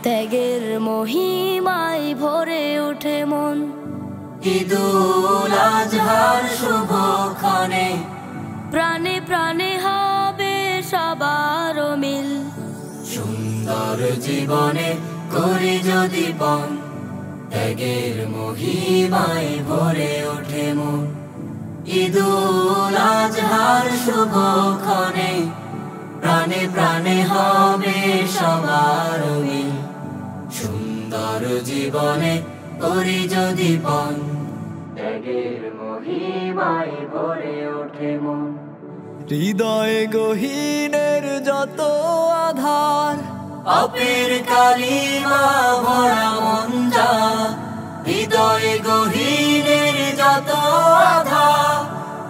ত্যাগের মহিমায় ভরে ওঠে মন। ঈদুল আজহার শুভক্ষণে প্রাণে প্রাণে হবে সবার মিল। সুন্দর জীবনে করি যদি পণ, ত্যাগের মহিমায় ভরে ওঠে মন। ঈদুল আজহার শুভক্ষণে প্রাণে প্রাণে হবে সবার মিল। সুন্দর জীবনে করি যদি পণ, ত্যাগের মহিমায় ভরে ওঠে মন। হৃদয়ে গহীনের যত আধার, পাপের কালিমা ভরা মন যা। হৃদয়ে গহীনের যত আধার,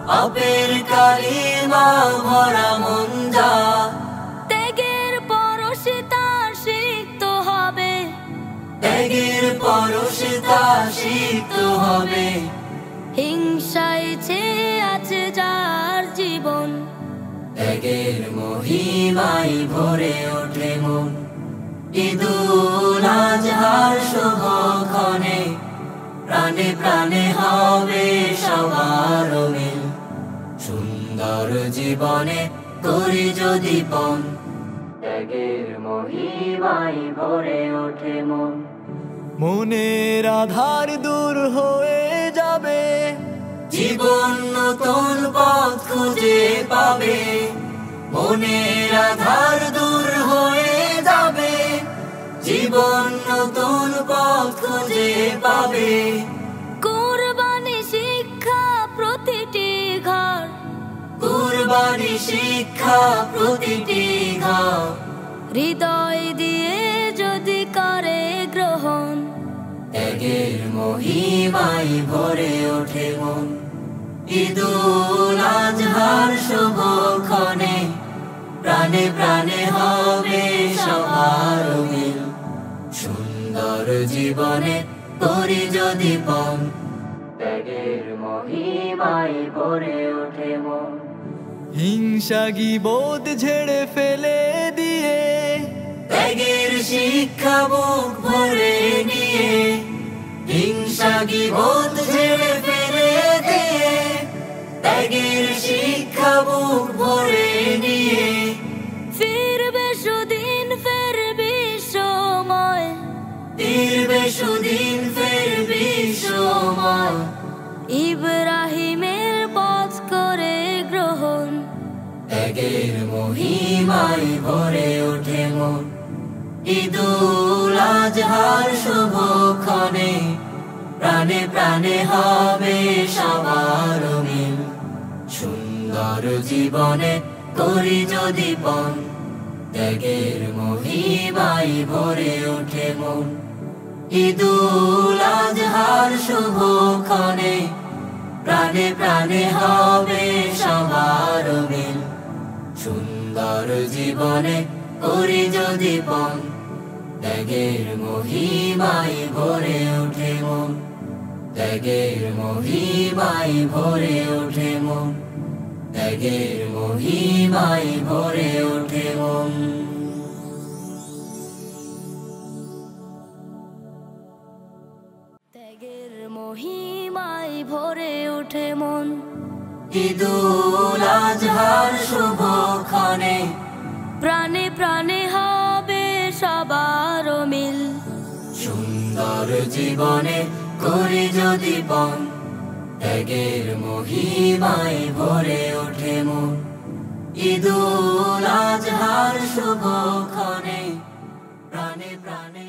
পাপের কালিমা ভরা মন যা। ত্যাগের পরশে তার সিক্ত হবে, ত্যাগের পরশে তা সিক্ত হবে। হিংসায় চেয়ে আছে যার জীবন, ত্যাগের মহিমায় ভরে ওঠে মন। ঈদুল আজহার শুভক্ষণে প্রাণে প্রাণে হবে সবার মিল। সুন্দর জীবনে করি যদি পণ, ত্যাগের মহিমায় ভরে ওঠে মন। মনের আধার দূর হয়ে যাবে, জীবন নতুন পথ খুঁজে পাবে। মনের আধার দূর হয়ে যাবে, জীবন নতুন পথ খুঁজে পাবে। কুরবানি শিক্ষা প্রতিটি ঘর, কুরবানি শিক্ষা প্রতিটি ঘর। হৃদয় দিয়ে যদি করে গ্রহণ, ত্যাগের মহিমায় ভরে ওঠে মন। ঈদুল আজহার শুভক্ষণে প্রাণে প্রাণে হবে সবার মিল। সুন্দর জীবনে করি যদি পণ, ত্যাগের মহিমায় ভরে ওঠে মন। হিংসা গীবত ঝেড়ে ফেলে দিয়ে, ত্যাগের শিক্ষা বুক ভরে নিয়ে। হিংসা গীবত ঝেড়ে ফেলে দিয়ে, ত্যাগের শিক্ষা বুক ভরে নিয়ে। ফিরবে সুদিন ফিরবি সময়, ফিরবে সুদিন ফিরবি সময়। ইব্রাহিমের পথ করে গ্রহণ, ত্যাগের মহিমায় ভরে ওঠে মন। ঈদুল আজহার শুভক্ষণে প্রাণে প্রাণে হবে সবার মিল। সুন্দর জীবনে করি যদি পণ, ত্যাগের মহিমায় ভরে ওঠে মন। ঈদুল আজহার শুভক্ষণে প্রাণে প্রাণে হবে সবার মিল। সুন্দর জীবনে করি যদি পণ, ত্যাগের মহিমায় ভরে ওঠে মন। ত্যাগের মহিমায় ভরে ওঠে মন। ত্যাগের মহিমায় ভরে ওঠে মন। ত্যাগের মহিমায় ভরে ওঠে মন। ঈদুল আজহার শুভক্ষণে প্রাণে প্রাণে হবে সবার মিল। সুন্দর জীবনে করি যদি পণ, ত্যাগের মহিমায় ভরে ওঠে মন। ঈদুল আজহার শুভক্ষণে প্রাণে প্রাণে